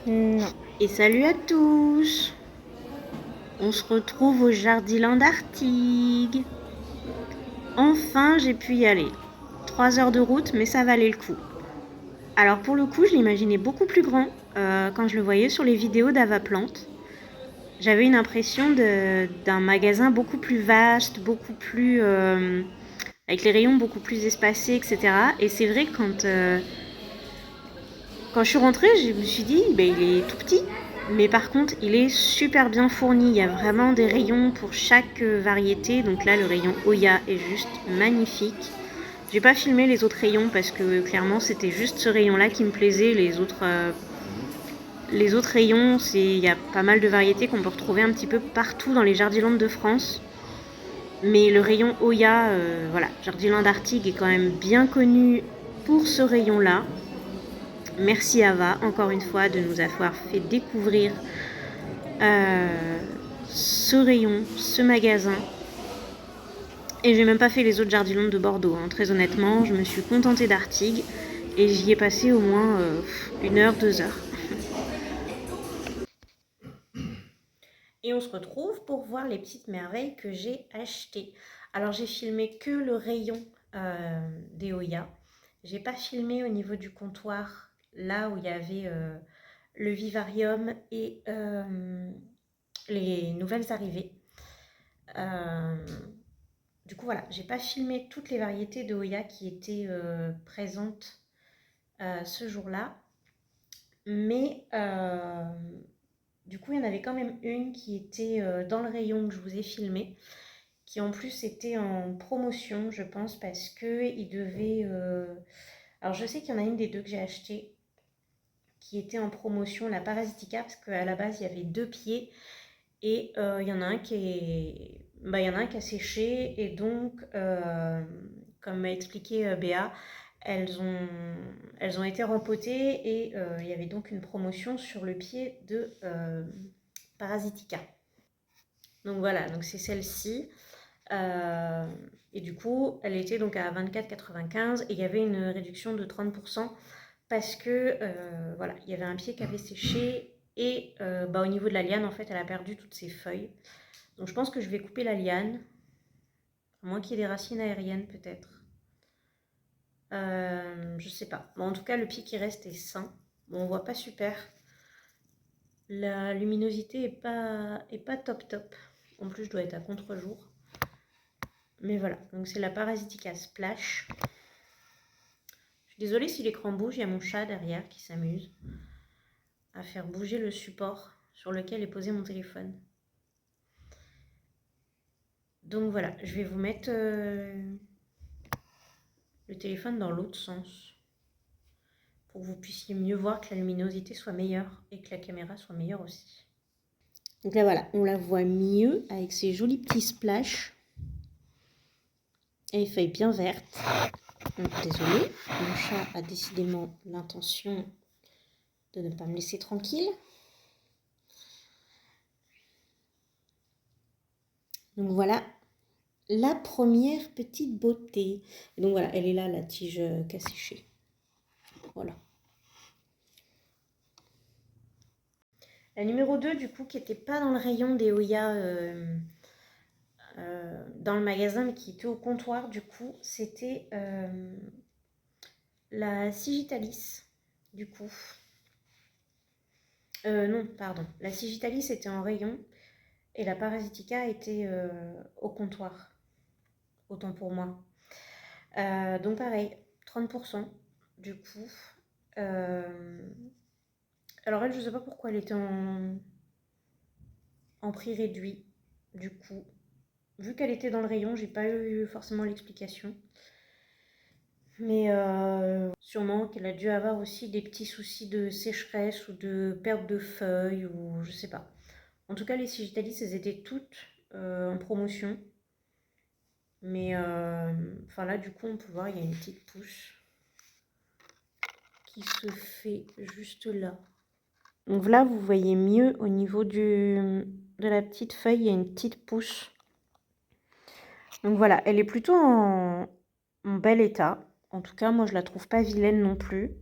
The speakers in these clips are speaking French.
Non. Et salut à tous! On se retrouve au Jardiland d'Artigues. Enfin, j'ai pu y aller. 3 heures de route, mais ça valait le coup. Alors pour le coup, je l'imaginais beaucoup plus grand quand je le voyais sur les vidéos d'Avaplante. J'avais une impression d'un magasin beaucoup plus vaste, beaucoup plus... avec les rayons beaucoup plus espacés, etc. Et c'est vrai que quand je suis rentrée, je me suis dit, il est tout petit. Mais par contre, il est super bien fourni. Il y a vraiment des rayons pour chaque variété. Donc là, le rayon Oya est juste magnifique. J'ai pas filmé les autres rayons parce que clairement, c'était juste ce rayon-là qui me plaisait. Les autres rayons, il y a pas mal de variétés qu'on peut retrouver un petit peu partout dans les Jardiland de France. Mais le rayon Oya, voilà, Jardiland d'Artigues est quand même bien connu pour ce rayon-là. Merci Ava, encore une fois, de nous avoir fait découvrir ce rayon, ce magasin. Et j'ai même pas fait les autres Jardiland de Bordeaux, hein. Très honnêtement, je me suis contentée d'Artigues et j'y ai passé au moins 1 heure, 2 heures. Et on se retrouve pour voir les petites merveilles que j'ai achetées. Alors j'ai filmé que le rayon des Oya. J'ai pas filmé au niveau du comptoir, là où il y avait le vivarium et les nouvelles arrivées. Euh, du coup, voilà, j'ai pas filmé toutes les variétés de Oya qui étaient présentes ce jour-là. Mais du coup, il y en avait quand même une qui était dans le rayon que je vous ai filmé, qui en plus était en promotion, je pense, parce que il devait. Alors, je sais qu'il y en a une des deux que j'ai acheté qui était en promotion, la Parasitica, parce qu'à la base, il y avait 2 pieds. Et il y en a un qui est... Bah, il y en a un qui a séché et donc, comme m'a expliqué Béa, elles ont été rempotées et il y avait donc une promotion sur le pied de Parasitica. Donc voilà, donc c'est celle-ci. Euh, et du coup, elle était donc à 24,95 et il y avait une réduction de 30% parce que voilà, il y avait un pied qui avait séché et bah, au niveau de la liane, en fait, elle a perdu toutes ses feuilles. Donc je pense que je vais couper la liane, à moins qu'il y ait des racines aériennes peut-être. Je sais pas. Bon, en tout cas, le pied qui reste est sain. Bon, on voit pas super. La luminosité est pas top top. En plus, je dois être à contre-jour. Mais voilà, donc c'est la Parasitica Splash. Je suis désolée si l'écran bouge, il y a mon chat derrière qui s'amuse à faire bouger le support sur lequel est posé mon téléphone. Donc voilà, je vais vous mettre le téléphone dans l'autre sens pour que vous puissiez mieux voir, que la luminosité soit meilleure et que la caméra soit meilleure aussi. Donc là voilà, on la voit mieux avec ces jolis petits splashs et les feuilles bien vertes. Donc désolée, mon chat a décidément l'intention de ne pas me laisser tranquille. Donc voilà la première petite beauté. Et donc voilà, elle est là, la tige qui a séché. Voilà. La numéro 2, du coup, qui n'était pas dans le rayon des Oya dans le magasin, mais qui était au comptoir, du coup, c'était la Sigitalis, du coup. Non, pardon. La Sigitalis était en rayon et la Parasitica était au comptoir. Autant pour moi. Donc pareil, 30% du coup. Alors elle, je sais pas pourquoi elle était en prix réduit, du coup. Vu qu'elle était dans le rayon, j'ai pas eu forcément l'explication. Mais sûrement qu'elle a dû avoir aussi des petits soucis de sécheresse ou de perte de feuilles ou je sais pas. En tout cas, les Sigitalis, elles étaient toutes en promotion. Mais enfin là, du coup, on peut voir, il y a une petite pousse qui se fait juste là. Donc là, vous voyez mieux au niveau de la petite feuille, il y a une petite pousse. Donc voilà, elle est plutôt en bel état. En tout cas, moi, je la trouve pas vilaine non plus.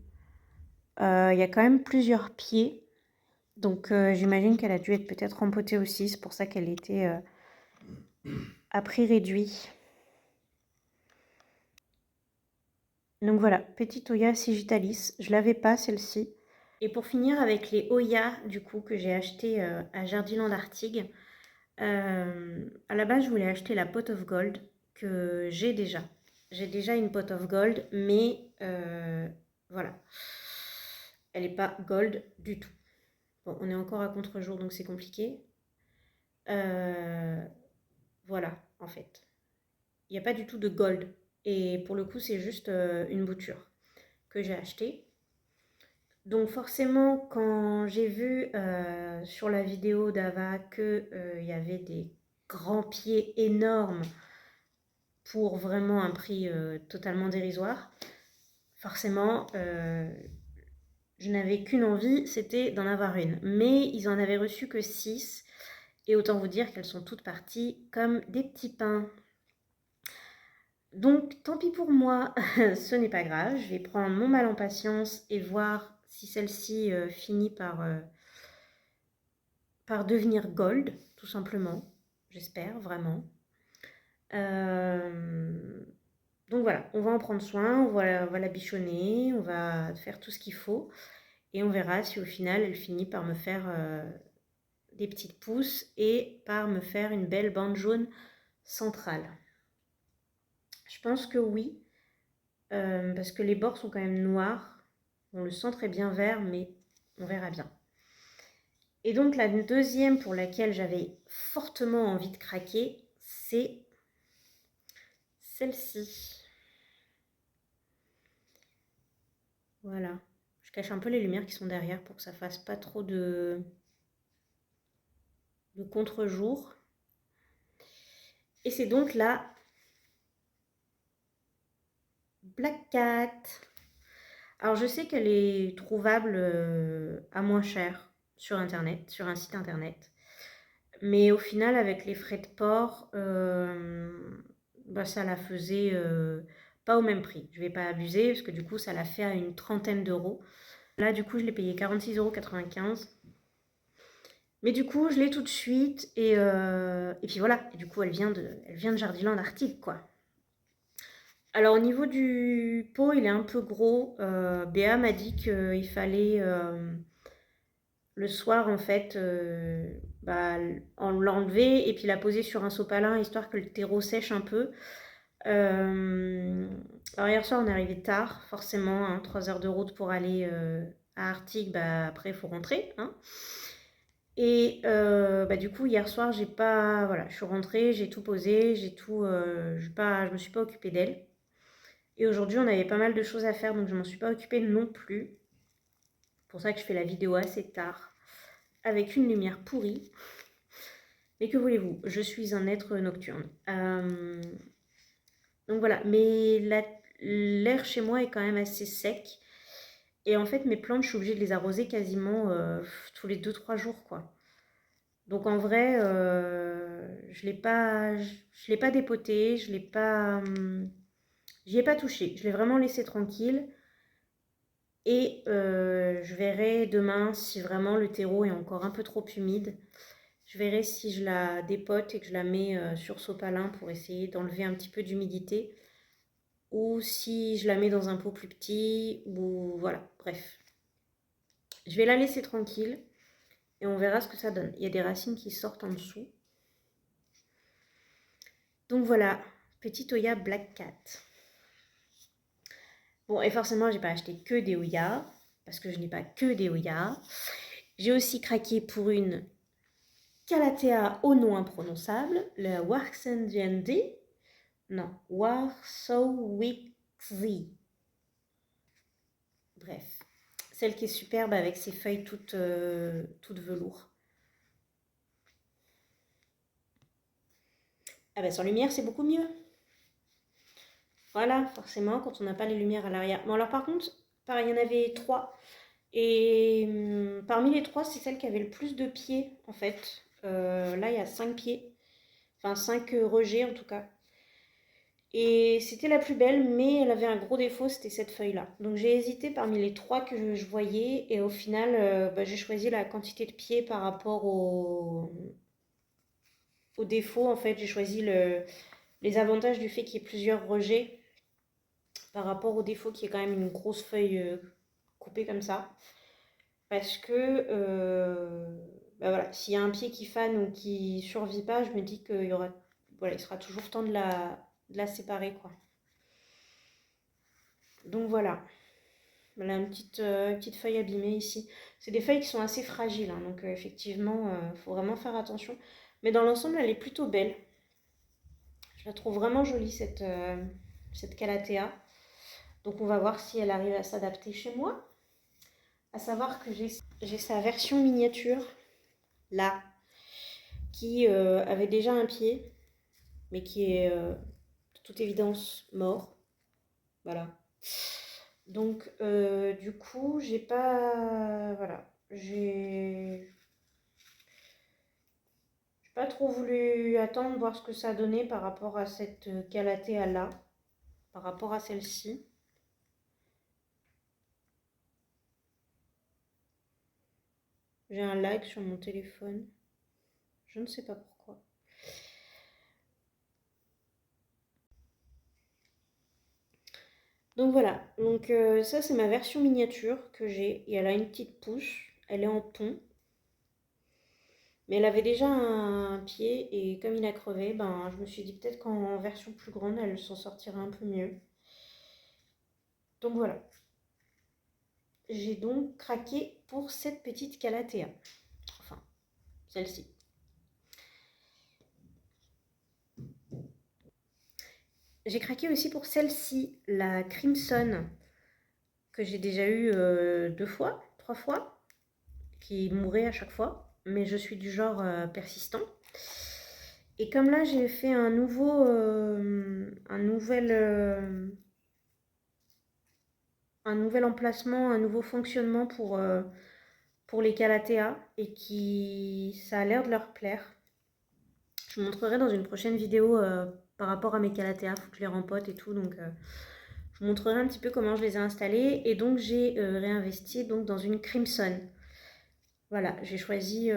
Il y a quand même plusieurs pieds. Donc j'imagine qu'elle a dû être peut-être rempotée aussi, c'est pour ça qu'elle était à prix réduit. Donc voilà, petite Oya Sigitalis, je l'avais pas celle-ci. Et pour finir avec les Oya du coup que j'ai acheté à Jardiland Artigues, à la base je voulais acheter la Pot of Gold que j'ai déjà. J'ai déjà une Pot of Gold, mais voilà, elle n'est pas gold du tout. Bon, on est encore à contre-jour donc c'est compliqué. Voilà, en fait. Il n'y a pas du tout de gold. Et pour le coup, c'est juste une bouture que j'ai achetée. Donc forcément, quand j'ai vu sur la vidéo d'Ava qu'il y avait des grands pieds énormes pour vraiment un prix totalement dérisoire, forcément, je n'avais qu'une envie, c'était d'en avoir une. Mais ils en avaient reçu que 6. Et autant vous dire qu'elles sont toutes parties comme des petits pains. Donc tant pis pour moi, ce n'est pas grave. Je vais prendre mon mal en patience et voir si celle-ci finit par devenir gold, tout simplement. J'espère, vraiment. Donc voilà, on va en prendre soin, on va la bichonner, on va faire tout ce qu'il faut. Et on verra si au final, elle finit par me faire des petites pousses et par me faire une belle bande jaune centrale. Je pense que oui, parce que les bords sont quand même noirs. Bon, le centre est bien vert, mais on verra bien. Et donc la deuxième pour laquelle j'avais fortement envie de craquer, c'est celle-ci. Voilà. Je cache un peu les lumières qui sont derrière pour que ça fasse pas trop de contre-jour. Et c'est donc la Black Cat. Alors je sais qu'elle est trouvable à moins cher sur internet, sur un site internet. Mais au final, avec les frais de port, bah, ça la faisait pas au même prix. Je vais pas abuser parce que du coup, ça l'a fait à une trentaine d'euros. Là, du coup, je l'ai payé 46,95 €. Mais du coup, je l'ai tout de suite et puis voilà. Et du coup, elle vient de Jardiland Arctique, quoi. Alors, au niveau du pot, il est un peu gros. Béa m'a dit qu'il fallait le soir, en fait, bah, l'enlever et puis la poser sur un sopalin histoire que le terreau sèche un peu. Alors, hier soir, on est arrivé tard, forcément, hein, 3 heures de route pour aller à Arctique. Bah, après, il faut rentrer, hein. Et bah, du coup, hier soir, j'ai pas, voilà, je suis rentrée, j'ai tout posé, j'ai tout, je me suis pas occupée d'elle. Et aujourd'hui, on avait pas mal de choses à faire, donc je m'en suis pas occupée non plus. C'est pour ça que je fais la vidéo assez tard, avec une lumière pourrie. Mais que voulez-vous, je suis un être nocturne. Donc voilà, mais l'air chez moi est quand même assez sec. Et en fait, mes plantes, je suis obligée de les arroser quasiment tous les 2-3 jours, quoi. Donc en vrai, je l'ai pas dépoté, je l'ai pas, j'y ai pas touché. Je l'ai vraiment laissé tranquille. Et je verrai demain si vraiment le terreau est encore un peu trop humide. Je verrai si je la dépote et que je la mets sur sopalin pour essayer d'enlever un petit peu d'humidité. Ou si je la mets dans un pot plus petit. Ou voilà, bref. Je vais la laisser tranquille et on verra ce que ça donne. Il y a des racines qui sortent en dessous. Donc voilà, petite Oya Black Cat. Bon, et forcément, j'ai pas acheté que des Oyas, parce que je n'ai pas que des Oyas. J'ai aussi craqué pour une Calathea au nom imprononçable, le Warxendiende. Non, Warsowixi. Bref, celle qui est superbe avec ses feuilles toutes velours. Ah ben sans lumière, c'est beaucoup mieux. Voilà, forcément, quand on n'a pas les lumières à l'arrière. Bon alors par contre, pareil, il y en avait 3. Et parmi les 3, c'est celle qui avait le plus de pieds, en fait. Là, il y a 5 pieds. Enfin, 5 rejets, en tout cas. Et c'était la plus belle, mais elle avait un gros défaut, c'était cette feuille-là. Donc j'ai hésité parmi les trois que je voyais, et au final, j'ai choisi la quantité de pieds par rapport au défaut. En fait, j'ai choisi les avantages du fait qu'il y ait plusieurs rejets par rapport au défaut qui est quand même une grosse feuille coupée comme ça. Parce que voilà, s'il y a un pied qui fane ou qui survit pas, je me dis qu'il y aura, voilà, il sera toujours temps de la séparer, quoi. Donc voilà. Voilà une petite feuille abîmée ici. C'est des feuilles qui sont assez fragiles, hein, donc effectivement, il faut vraiment faire attention. Mais dans l'ensemble, elle est plutôt belle. Je la trouve vraiment jolie, cette Calathea. Donc on va voir si elle arrive à s'adapter chez moi. À savoir que j'ai sa version miniature, là, qui avait déjà un pied, mais qui est de toute évidence mort. Voilà. Donc, du coup, j'ai pas. Voilà. J'ai pas trop voulu attendre, voir ce que ça donnait par rapport à cette Calathea là, par rapport à celle-ci. J'ai un lag sur mon téléphone. Je ne sais pas pourquoi. Donc voilà, donc ça c'est ma version miniature que j'ai, et elle a une petite pousse, elle est en thon, mais elle avait déjà un pied, et comme il a crevé, ben je me suis dit peut-être qu'en version plus grande elle s'en sortirait un peu mieux. Donc voilà, j'ai donc craqué pour cette petite Calathea, enfin celle-ci. J'ai craqué aussi pour celle-ci, la Crimson, que j'ai déjà eue 2 fois, 3 fois, qui mourait à chaque fois, mais je suis du genre persistant. Et comme là, j'ai fait un nouvel emplacement, un nouveau fonctionnement pour les Calathea, et ça a l'air de leur plaire. Je vous montrerai dans une prochaine vidéo par rapport à mes Calathea, faut que je les rempote et tout, donc je vous montrerai un petit peu comment je les ai installés. Et donc j'ai réinvesti donc dans une Crimson. Voilà, j'ai choisi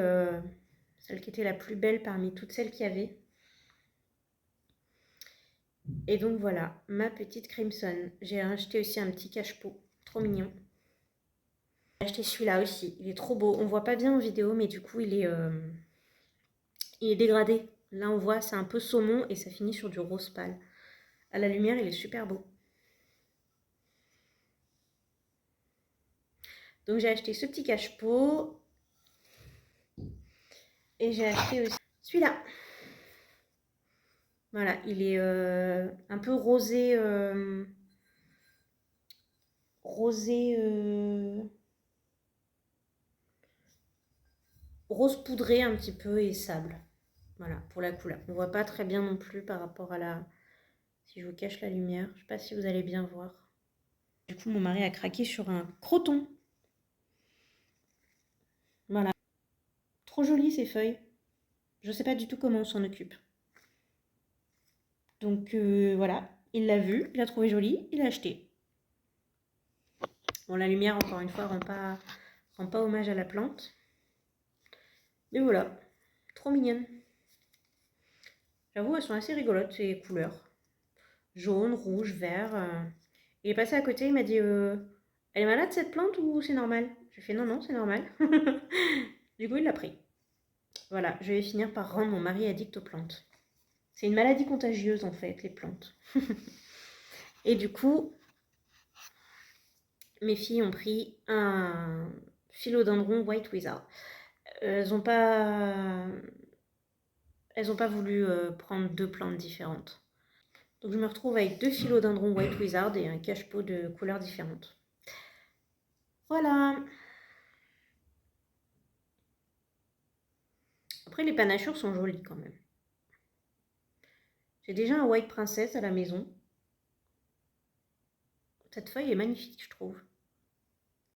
celle qui était la plus belle parmi toutes celles qu'il y avait. Et donc voilà, ma petite Crimson. J'ai acheté aussi un petit cache-pot, trop mignon. J'ai acheté celui-là aussi, il est trop beau. On voit pas bien en vidéo, mais du coup il est dégradé. Là on voit, c'est un peu saumon et ça finit sur du rose pâle. À la lumière, il est super beau. Donc j'ai acheté ce petit cache-pot. Et j'ai acheté aussi celui-là. Voilà, il est un peu rosé, rosé, rose poudré un petit peu, et sable. Voilà, pour la couleur. On voit pas très bien non plus par rapport à la... Si je vous cache la lumière, je sais pas si vous allez bien voir. Du coup, mon mari a craqué sur un croton. Voilà. Trop joli ces feuilles. Je sais pas du tout comment on s'en occupe. Donc voilà, il l'a vu, il a trouvé joli, il a acheté. Bon, la lumière, encore une fois, rend pas hommage à la plante. Mais voilà, trop mignonne. J'avoue, elles sont assez rigolotes, ces couleurs. Jaune, rouge, vert. Il est passé à côté, il m'a dit elle est malade cette plante ou c'est normal? J'ai fait non, non, c'est normal. Du coup, il l'a pris. Voilà, je vais finir par rendre mon mari addict aux plantes. C'est une maladie contagieuse en fait, les plantes. Et du coup, mes filles ont pris un philodendron White Wizard. Elles n'ont pas voulu prendre 2 plantes différentes. Donc je me retrouve avec 2 philodendrons White Wizard et un cache-pot de couleurs différentes. Voilà. Après, les panachures sont jolies quand même. J'ai déjà un White Princess à la maison. Cette feuille est magnifique, je trouve.